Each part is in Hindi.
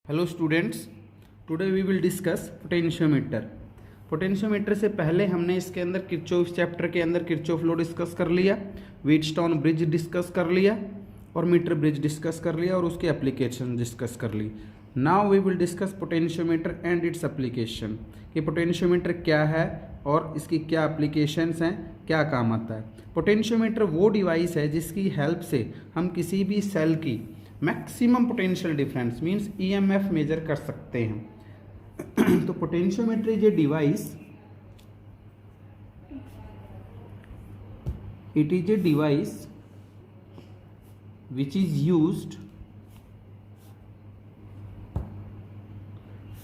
Hello students, today we will discuss potentiometer. Potentiometer से पहले हमने इसके अंदर किरचॉफ चैप्टर के अंदर किरचॉफ लॉ डिस्कस कर लिया, व्हीटस्टोन ब्रिज डिस्कस कर लिया और मीटर ब्रिज डिस्कस कर लिया और उसकी एप्लीकेशन डिस्कस कर ली। Now we will discuss potentiometer and its application, कि पोटेंशियोमीटर क्या है और इसकी क्या एप्लीकेशंस हैं, क्या काम आता है। पोटेंशियोमीटर वो डिवाइस है जिसकी हेल्प से हम किसी भी सेल की maximum potential difference means EMF measure कर सकते हैं। तो potentiometer is a device, it is a device which is used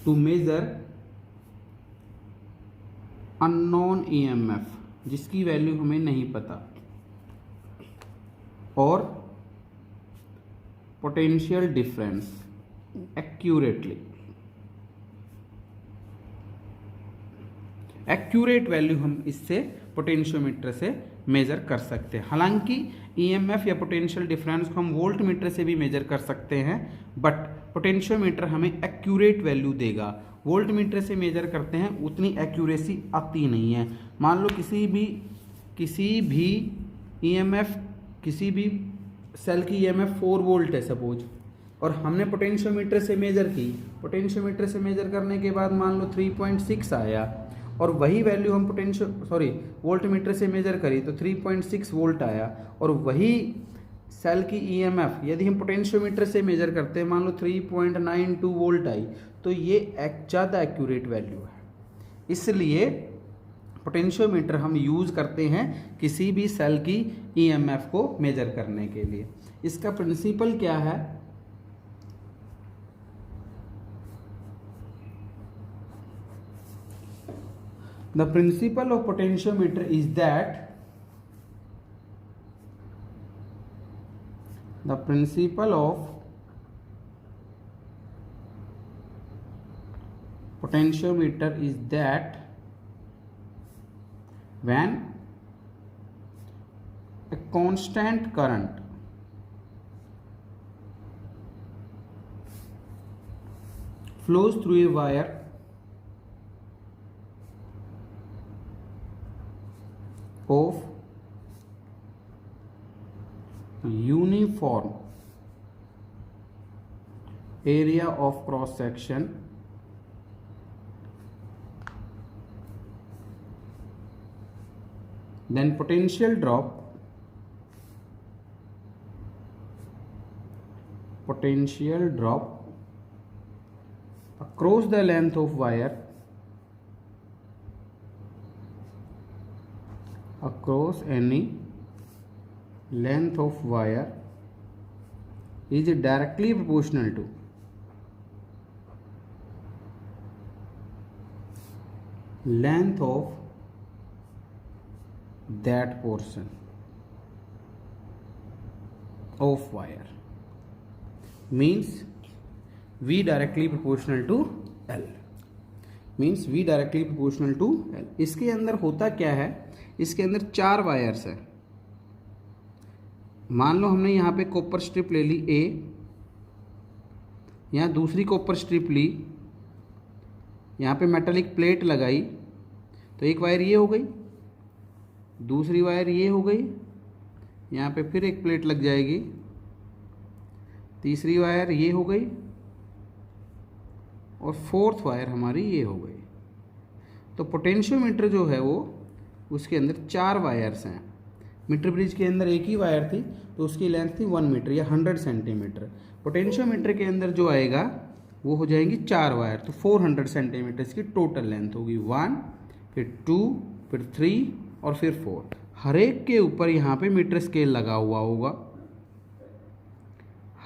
to measure unknown EMF, जिसकी वैल्यू हमें नहीं पता, और potential difference accurately, accurate value हम इससे पोटेंशियोमीटर से मेजर कर सकते हैं। हालांकि ईएमएफ या पोटेंशियल डिफरेंस को हम वोल्ट मीटर से भी मेजर कर सकते हैं, बट पोटेंशियोमीटर हमें एक्यूरेट वैल्यू देगा। वोल्ट मीटर से मेजर करते हैं उतनी एक्यूरेसी आती नहीं है। मान लो किसी भी ईएमएफ, किसी भी सेल की ईएमएफ 4 वोल्ट है सपोज, और हमने पोटेंशियोमीटर से मेजर की। पोटेंशियोमीटर से मेजर करने के बाद मान लो 3.6 आया, और वही वैल्यू हम वोल्ट मीटर से मेजर करी तो 3.6 वोल्ट आया, और वही सेल की ईएमएफ यदि हम पोटेंशियोमीटर से मेजर करते हैं मान लो 3.92 वोल्ट आई, तो ये ज़्यादा एक्यूरेट वैल्यू है। इसलिए पोटेंशियोमीटर हम यूज़ करते हैं किसी भी सेल की ईएमएफ को मेजर करने के लिए। इसका प्रिंसिपल क्या है? The principle of potentiometer is that the principle of potentiometer is that when a constant current flows through a wire of uniform area of cross section, then potential drop across the length of wire across any length of wire is directly proportional to length of that portion of wire, means V directly proportional to L, means V directly proportional to L। इसके अंदर होता क्या है, इसके अंदर 4 वायर्स है। मान लो हमने यहाँ पे कॉपर स्ट्रिप ले ली A, यहाँ दूसरी कॉपर स्ट्रिप ली, यहाँ पे मेटालिक प्लेट लगाई, तो एक वायर ये हो गई, दूसरी वायर ये हो गई, यहाँ पे फिर एक प्लेट लग जाएगी, तीसरी वायर ये हो गई, और फोर्थ वायर हमारी ये हो गई। तो पोटेंशियोमीटर जो है वो उसके अंदर 4 वायर्स हैं। मीटर ब्रिज के अंदर एक ही वायर थी तो उसकी लेंथ थी 1 मीटर या 100 सेंटीमीटर। पोटेंशियोमीटर के अंदर जो आएगा वो हो जाएंगी 4 वायर, तो 400 सेंटीमीटर इसकी टोटल लेंथ होगी। 1, फिर 2, फिर 3 और फिर 4। हर एक के ऊपर यहाँ पे मीटर स्केल लगा हुआ होगा,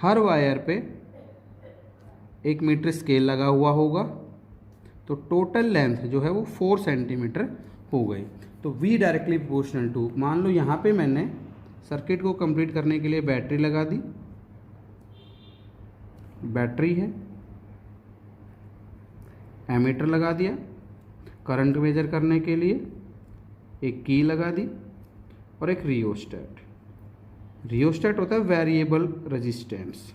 हर वायर पे एक मीटर स्केल लगा हुआ होगा, तो टोटल लेंथ जो है वो 4 सेंटीमीटर हो गई। तो V डायरेक्टली प्रोपोर्शनल टू, मान लो यहाँ पे मैंने सर्किट को कंप्लीट करने के लिए बैटरी लगा दी, बैटरी है, एमीटर लगा दिया, करंट मेजर करने के लिए एक की लगा दी, और एक रियोस्टेट। रियोस्टेट होता है वेरिएबल रेजिस्टेंस,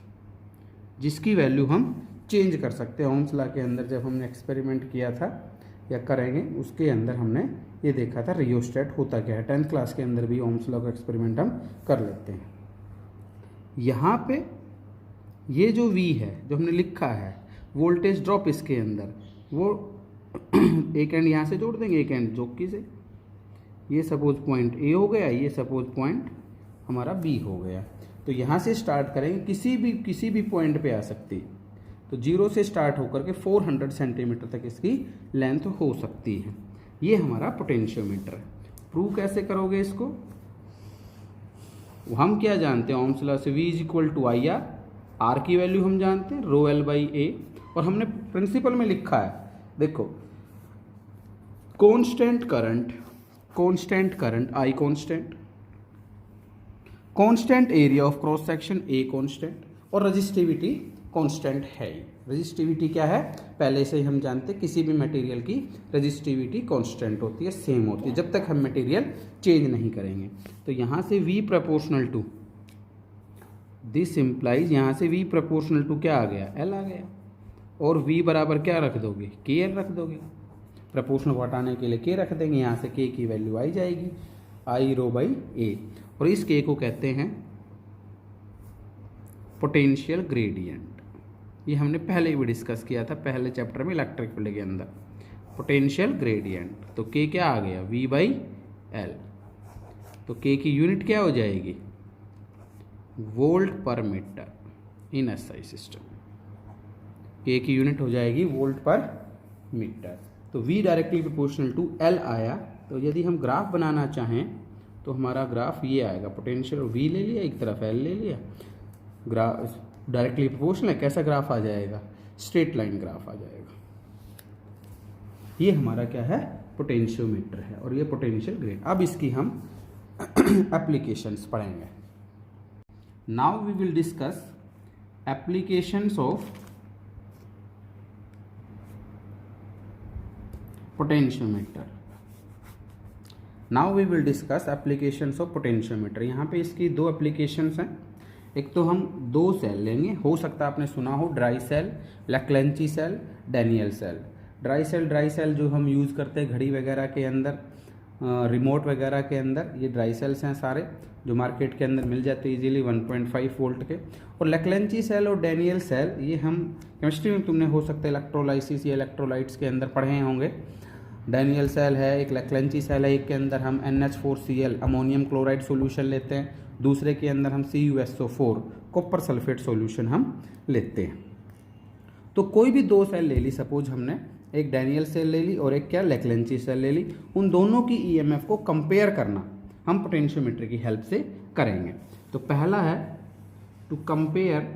जिसकी वैल्यू हम चेंज कर सकते हैं। ओम्स लॉ के अंदर जब हमने एक्सपेरिमेंट किया था या करेंगे उसके अंदर हमने ये देखा था रियोस्टेट होता क्या है। 10th क्लास के अंदर भी ओम्स लॉ का एक्सपेरिमेंट हम कर लेते हैं। यहाँ पे ये जो V है जो हमने लिखा है वोल्टेज ड्रॉप इसके अंदर, वो एक एंड यहाँ से जोड़ देंगे, एक एंड जोकी से। ये सपोज पॉइंट A हो गया, ये सपोज पॉइंट हमारा B हो गया। तो यहाँ से स्टार्ट करेंगे, किसी भी पॉइंट पे आ सकती है। तो 0 से स्टार्ट होकर के 400 सेंटीमीटर तक इसकी लेंथ हो सकती है। ये हमारा पोटेंशियोमीटर है। प्रूव कैसे करोगे इसको? हम क्या जानते हैं ओम्स लॉ से, V is equal to I R, R की वैल्यू हम जानते हैं रो एल बाई ए, और हमने प्रिंसिपल में लिखा है, देखो constant current I constant area of cross section a constant, और रजिस्टिविटी कांस्टेंट है। रजिस्टिविटी क्या है? पहले से ही हम जानते हैं किसी भी मटेरियल की रजिस्टिविटी कांस्टेंट होती है, सेम होती है, जब तक हम मटेरियल चेंज नहीं करेंगे। तो यहाँ से V proportional to this implies, यहाँ से V प्रोपोर्शनल टू क्या आ गया? L आ गया। और V बराबर क्या रख दोगे? KL रख दोगे। प्रोपोर्शनल को हटाने के लिए K रख देंगे, यहाँ से K की वैल्यू आई जाएगी आई रो बाई ए, और इस K को कहते हैं पोटेंशियल ग्रेडियंट। ये हमने पहले भी डिस्कस किया था, पहले चैप्टर में इलेक्ट्रिक फील्ड के अंदर। पोटेंशियल ग्रेडियंट, तो K क्या आ गया? V by L. तो K की यूनिट क्या हो जाएगी? Volt per metre in SI system. K की यूनिट हो जाएगी वोल्ट पर मीटर। तो V directly proportional to L आया। तो यदि हम ग्राफ बनाना चाहें तो हमारा ग्राफ ये आएगा, पोटेंशियल V ले लिया, एक तरफ L ले लिया, ग्राफ डायरेक्टली प्रोपोर्शनल है, कैसा ग्राफ आ जाएगा? स्ट्रेट लाइन ग्राफ आ जाएगा। ये हमारा क्या है? पोटेंशियोमीटर है, और ये पोटेंशियल ग्रेड। अब इसकी हम एप्लीकेशंस पढ़ेंगे। Now we will discuss applications of potentiometer. Now we will discuss applications of potentiometer. यहाँ पे इसकी दो एप्लीकेशंस हैं। एक तो हम दो सेल लेंगे, हो सकता है आपने सुना हो dry cell, Leclanche cell, Daniell cell. Dry cell जो हम यूज़ करते हैं घड़ी वगैरह के अंदर, रिमोट वगैरह के अंदर, ये ड्राई सेल्स हैं सारे, जो मार्केट के अंदर मिल जाते हैं इजीली 1.5 वोल्ट के। और लैक्लेंची सेल और डैनियल सेल, ये हम केमिस्ट्री में तुमने हो सकता है इलेक्ट्रोलाइसिस या इलेक्ट्रोलाइट्स के अंदर पढ़े होंगे। डैनियल सेल है, एक लैक्लेंची सेल है, एक के अंदर हम NH4Cl अमोनियम क्लोराइड सोल्यूशन लेते हैं, दूसरे के अंदर हम CuSO4 कॉपर सल्फेट सॉल्यूशन हम लेते हैं। तो कोई भी दो सेल ले ली, सपोज हमने एक डैनियल सेल ले ली और एक क्या लैक्लेंची सेल ले ली, उन दोनों की EMF को कंपेयर करना हम पोटेंशियोमीटर की हेल्प से करेंगे। तो पहला है to compare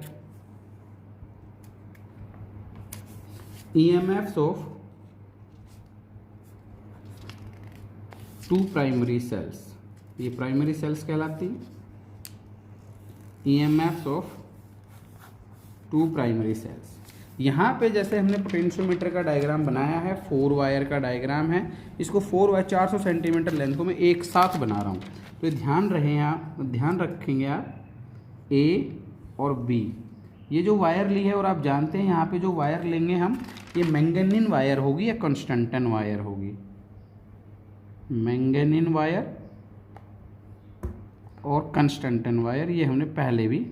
EMFs of two primary cells. ये प्राइमरी सेल्स कहलाती हैं। EMFs of two primary cells. यहाँ पे जैसे हमने पोटेंशियोमीटर का डायग्राम बनाया है, 4 वायर का डायग्राम है, इसको 4 वायर 400 सेंटीमीटर लेंथ को मैं एक साथ बना रहा हूँ। तो ध्यान रखेंगे आप A और B, ये जो वायर ली है, और आप जानते हैं यहाँ पे जो वायर लेंगे हम, ये मैंगनीन वायर होगी या कंस्टंटन वायर होगी। मैंगनीन वायर और कंस्टंटन वायर, ये हमने पहले भी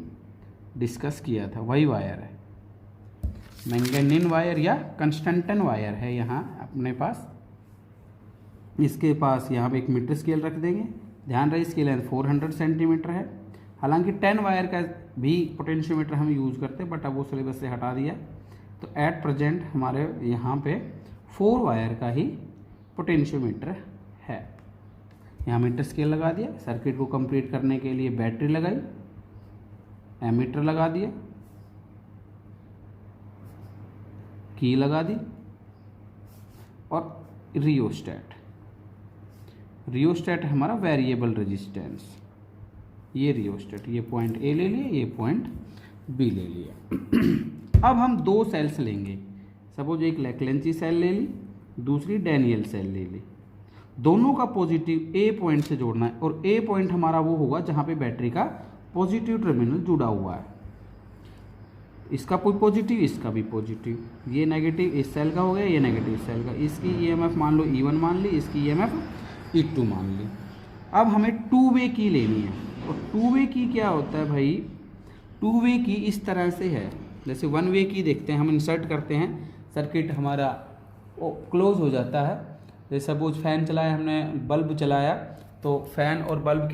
डिस्कस किया था, वही वायर है। मैंगनीन वायर या कंस्टंटन वायर है यहाँ अपने पास। इसके पास यहाँ पे एक मीटर स्केल रख देंगे। ध्यान रहे इसकी लेंथ 400 सेंटीमीटर है। हालांकि 10 वायर का भी पोटेंशियोमीटर हम यूज़ करते हैं, बट अब वो सिलेबस से हटा दिया। तो एट प्रेजेंट हमारे यहाँ पे 4 वायर का ही पोटेंशियोमीटर है। यहाँ मीटर स्केल लगा दिया, सर्किट को कंप्लीट करने के लिए बैटरी लगाई, एमीटर लगा दिया, की लगा दी, और रियोस्टेट हमारा वेरिएबल रेजिस्टेंस। ये रियोस्टेट, ये पॉइंट ए ले लिया, ये पॉइंट बी ले लिया। अब हम दो सेल्स लेंगे, सपोज एक लैक्लेंची सेल ले ली, दूसरी डैनियल सेल ले ली। दोनों का पॉजिटिव ए पॉइंट से जोड़ना है, और ए पॉइंट हमारा वो होगा जहाँ पे बैटरी का पॉजिटिव टर्मिनल जुड़ा हुआ है। इसका कोई पॉजिटिव, इसका भी पॉजिटिव, ये नेगेटिव इस सेल का हो गया, ये नेगेटिव इस सेल का। इसकी ईएमएफ मान लो E1 मान ली, इसकी ईएमएफ E2 मान ली। अब हमें टू वे की लेनी है। और टू वे की क्या होता है भाई, टू वे की इस तरह से है, जैसे वन वे की देखते हैं, हम इंसर्ट करते हैं, सर्किट हमारा क्लोज हो जाता है। जैसे सपोज फैन चलाया हमने, बल्ब चलाया, तो फैन और बल्ब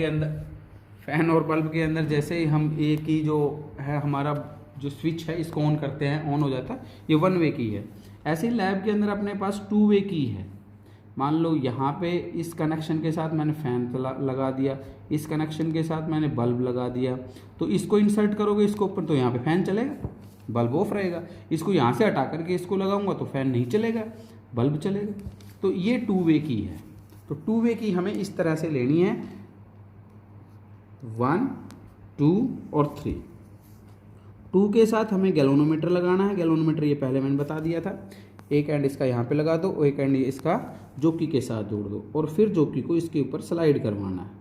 के अंदर जैसे ही हम ए की जो है हमारा जो स्विच है इसको ऑन करते हैं, ऑन हो जाता है, ये वन वे की है। ऐसे ही लैब के अंदर अपने पास टू वे की है। मान लो यहाँ पे इस कनेक्शन के साथ मैंने फ़ैन लगा दिया, इस कनेक्शन के साथ मैंने बल्ब लगा दिया, तो इसको इंसर्ट करोगे इसको ऊपर तो यहाँ पे फ़ैन चलेगा, बल्ब ऑफ रहेगा। इसको यहाँ से हटा करके इसको लगाऊंगा तो फ़ैन नहीं चलेगा, बल्ब चलेगा। तो ये टू वे की है। तो टू वे की हमें इस तरह से लेनी है, 1, 2 और 3। 2 के साथ हमें गैल्वेनोमीटर लगाना है। गैल्वेनोमीटर ये पहले मैंने बता दिया था। एक एंड इसका यहाँ पे लगा दो और एक एंड इसका जोकी के साथ जोड़ दो और फिर जोकी को इसके ऊपर स्लाइड करवाना है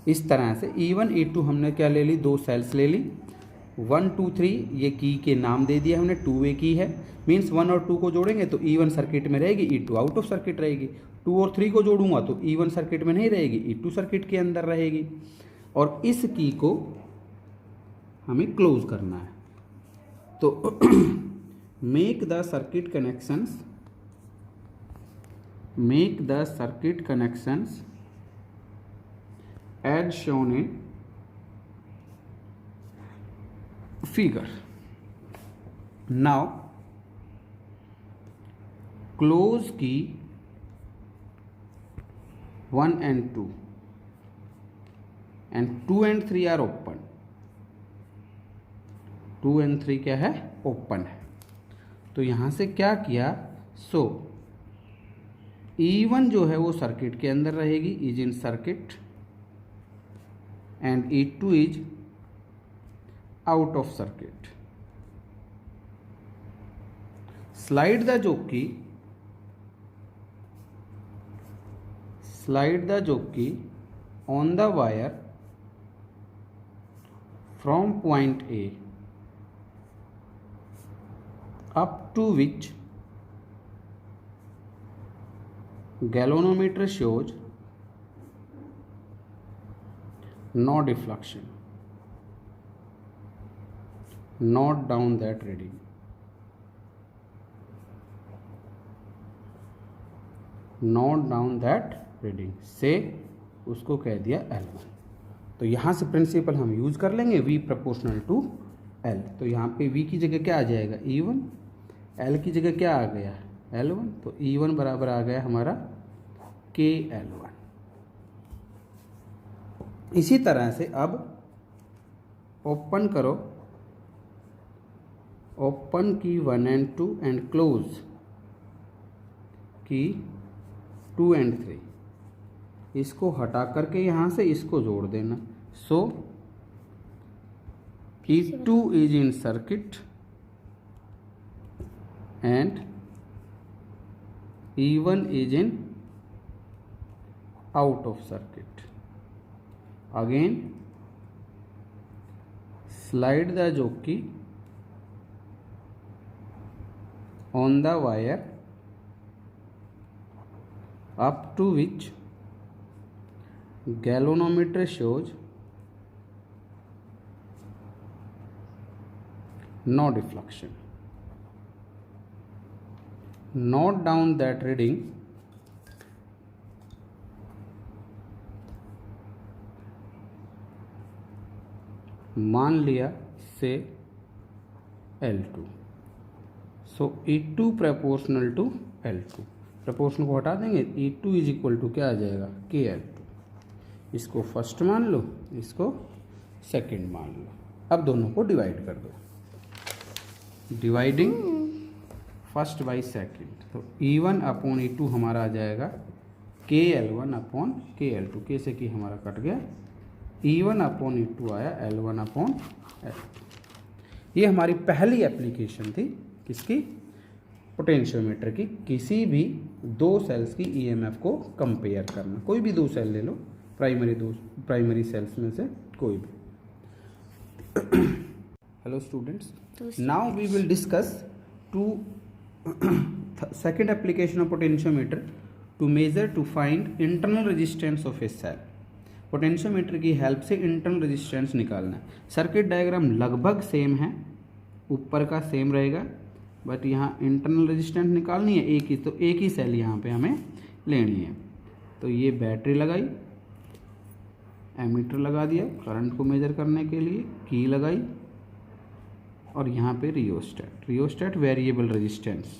इस तरह से। E1 E2 हमने क्या ले ली, 2 सेल्स ले ली। 1 2 3 ये की के नाम दे दिया हमने, टू वे की है। मीन्स 1 और 2 को जोड़ेंगे तो E1 सर्किट में रहेगी, E2 आउट ऑफ सर्किट रहेगी। 2 और 3 को जोड़ूंगा तो E1 सर्किट में नहीं रहेगी, E2 सर्किट के अंदर रहेगी। और इस की को हमें क्लोज करना है। तो make the circuit connections as shown in figure. Now close key 1 and 2 and 2 and 3 are open. 2 and 3 क्या है, ओपन है। तो यहां से क्या किया, सो E1 जो है वो सर्किट के अंदर रहेगी, is in circuit, and E2 is out of circuit. Slide the jockey on the wire from point A up to which galvanometer shows no deflection. Note down that reading. Note down that reading से उसको कह दिया L1। तो यहाँ से प्रिंसिपल हम यूज कर लेंगे V प्रोपोर्शनल टू L। तो यहाँ पे V की जगह क्या आ जाएगा, E1, L की जगह क्या आ गया, L1। तो E1 बराबर आ गया हमारा KL1। इसी तरह से अब ओपन करो, ओपन की 1 and 2 एंड क्लोज की 2 and 3। इसको हटा करके यहाँ से इसको जोड़ देना। सो E2 is in circuit and E1 is in out of circuit. Again, slide the jockey on the wire up to which galvanometer shows no deflection. Note down that reading मान लिया से L2। So E2 proportional to L2। Proportional को हटा देंगे, E2 इज इक्वल टू क्या आ जाएगा, KL2। इसको फर्स्ट मान लो, इसको सेकंड मान लो। अब दोनों को डिवाइड कर दो, डिवाइडिंग फर्स्ट बाई सेकंड। तो E1 अपॉन E2 हमारा आ जाएगा KL1 अपॉन KL2। के से की हमारा कट गया, E1 अपॉन E2 आया L1 अपॉन L2। ये हमारी पहली एप्लीकेशन थी किसकी, पोटेंशियोमीटर की। किसी भी दो सेल्स की ईएमएफ को कंपेयर करना। कोई भी दो सेल ले लो, प्राइमरी सेल्स में से कोई भी। Hello students. Now we will discuss second application of potentiometer to measure to find internal resistance of a cell. Potentiometer की हेल्प से इंटरनल रेजिस्टेंस निकालना है। सर्किट डायग्राम लगभग सेम है, ऊपर का सेम रहेगा, बट यहाँ इंटरनल रेजिस्टेंस निकालनी है एक ही, तो एक ही सेल यहाँ पे हमें लेनी है। तो ये बैटरी लगाई, एमीटर लगा दिया करंट को मेजर करने के लिए, की लगाई, और यहाँ पे रियोस्टेट वेरिएबल रेजिस्टेंस।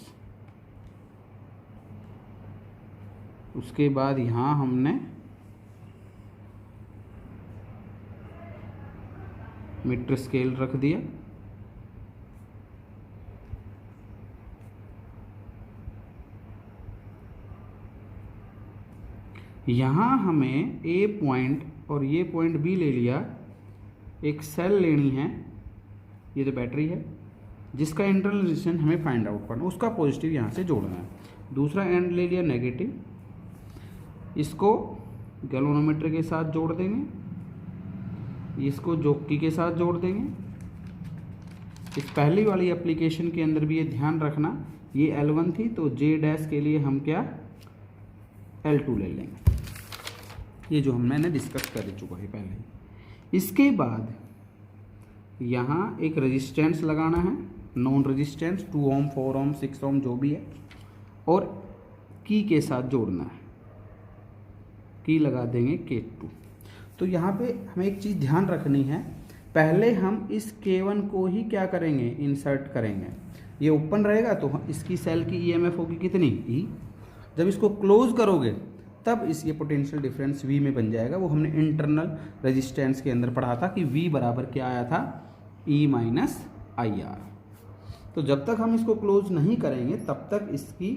उसके बाद यहाँ हमने मीटर स्केल रख दिया, यहाँ हमें ए पॉइंट और ये पॉइंट बी ले लिया। एक सेल लेनी है, ये तो बैटरी है जिसका इंटरनल रेजिस्टेंस हमें फाइंड आउट करना, उसका पॉजिटिव यहाँ से जोड़ना है। दूसरा एंड ले लिया नेगेटिव, इसको गैल्वेनोमीटर के साथ जोड़ देंगे, इसको जॉकी के साथ जोड़ देंगे। इस पहली वाली एप्लीकेशन के अंदर भी ये ध्यान रखना, ये L1 थी तो J डैश के लिए हम क्या L2 ले लेंगे, ये जो मैंने डिस्कस कर चुका है पहले। इसके बाद यहाँ एक रेजिस्टेंस लगाना है, नॉन रेजिस्टेंस 2 ओम 4 ओम 6 ओम जो भी है, और की के साथ जोड़ना है, की लगा देंगे K2। तो यहाँ पे हमें एक चीज़ ध्यान रखनी है, पहले हम इस K1 को ही क्या करेंगे, इंसर्ट करेंगे। ये ओपन रहेगा तो इसकी सेल की EMF होगी कितनी, E। जब इसको क्लोज करोगे तब इस ये पोटेंशियल डिफरेंस V में बन जाएगा। वो हमने इंटरनल रेजिस्टेंस के अंदर पढ़ा था कि V बराबर क्या आया था, E माइनस IR। तो जब तक हम इसको क्लोज नहीं करेंगे तब तक इसकी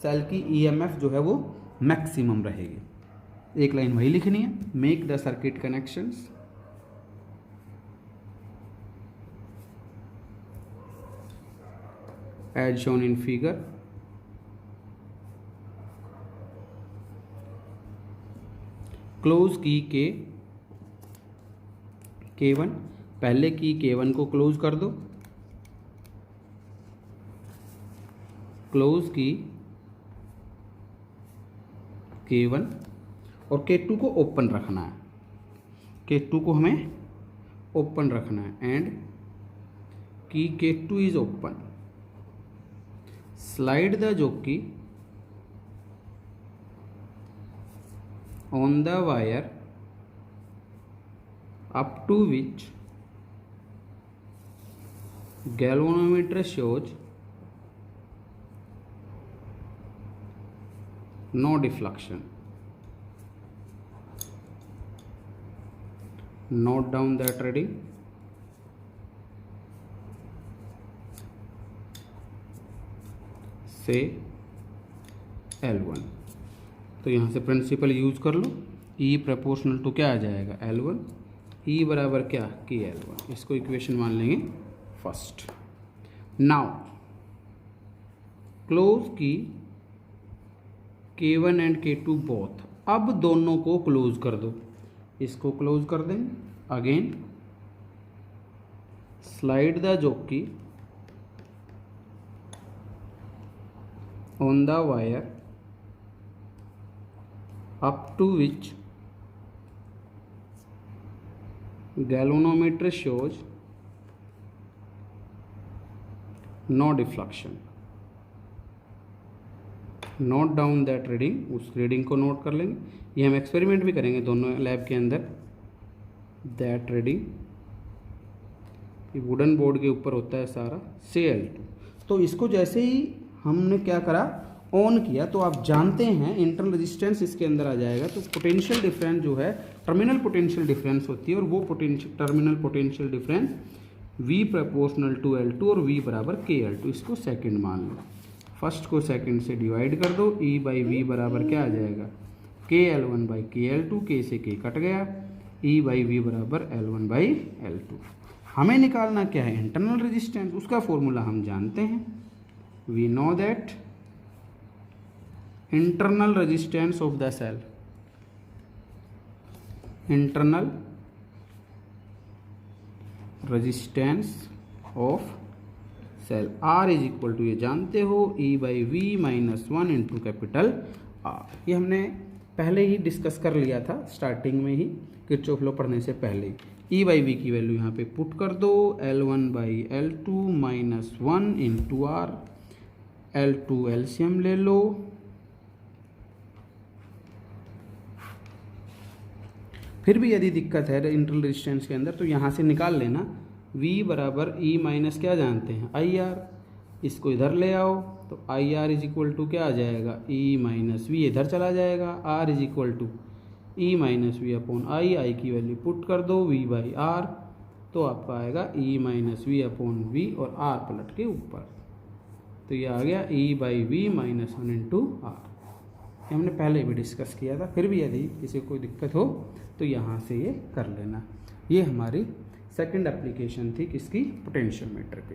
सेल की EMF जो है वो मैक्सिमम रहेगी। एक लाइन वही लिखनी है, make the circuit connections. As shown in figure. Close key के K1, पहले की K1 को क्लोज कर दो, क्लोज की K1, और K2 को ओपन रखना है, K2 को हमें ओपन रखना है, एंड की K2 is open. Slide the jockey on the wire up to which galvanometer shows no deflection. Note down that reading. Say L1। तो यहाँ से प्रिंसिपल यूज कर लो, E प्रोपोर्शनल टू क्या आ जाएगा L1, E बराबर क्या की L1। इसको इक्वेशन मान लेंगे फर्स्ट। नाउ क्लोज की K1 एंड K2 बोथ, अब दोनों को क्लोज कर दो, इसको क्लोज कर देंगे। Again slide the jockey on the wire up to which galvanometer shows no deflection. Note down that reading, उस रीडिंग को नोट कर लेंगे। ये हम एक्सपेरिमेंट भी करेंगे दोनों लैब के अंदर। दैट रीडिंग ये वुडन बोर्ड के ऊपर होता है सारा, से L2। तो इसको जैसे ही हमने क्या करा, ऑन किया, तो आप जानते हैं इंटरनल रेजिस्टेंस इसके अंदर आ जाएगा। तो पोटेंशियल डिफरेंस जो है टर्मिनल पोटेंशियल डिफरेंस होती है, और वो terminal potential difference V proportional to L2 और V बराबर KL2। इसको सेकंड मान लो, फर्स्ट को सेकंड से डिवाइड कर दो, E बाई V बराबर क्या आ जाएगा KL1 बाई KL2, K से K कट गया, E बाई V बराबर L1 बाई L2। हमें निकालना क्या है, इंटरनल रेजिस्टेंस। उसका फॉर्मूला हम जानते हैं, we know that internal resistance of the cell, internal resistance of cell R is equal to, ये जानते हो, E/V -1 इंटू कैपिटल R। ये हमने पहले ही डिस्कस कर लिया था स्टार्टिंग में ही, किरचॉफ लॉ पढ़ने से पहले ही। E/V की वैल्यू यहाँ पे पुट कर दो, L1/L2 -1 into R, L2 LCM ले लो, फिर भी यदि दिक्कत है इंटरनल रेजिस्टेंस के अंदर तो यहाँ से निकाल लेना। V बराबर E माइनस क्या जानते हैं, IR, इसको इधर ले आओ तो IR इज इक्वल टू क्या आ जाएगा, E माइनस V, इधर चला जाएगा, R is equal to E minus V upon I की वैल्यू पुट कर दो V/R, तो आपका आएगा E minus V upon V और R पलट के ऊपर, तो ये आ गया E/V -1 इंटू R। ये हमने पहले भी डिस्कस किया था, फिर भी यदि किसी को कोई दिक्कत हो तो यहाँ से ये कर लेना। ये हमारी सेकंड एप्लीकेशन थी किसकी, पोटेंशियोमीटर की।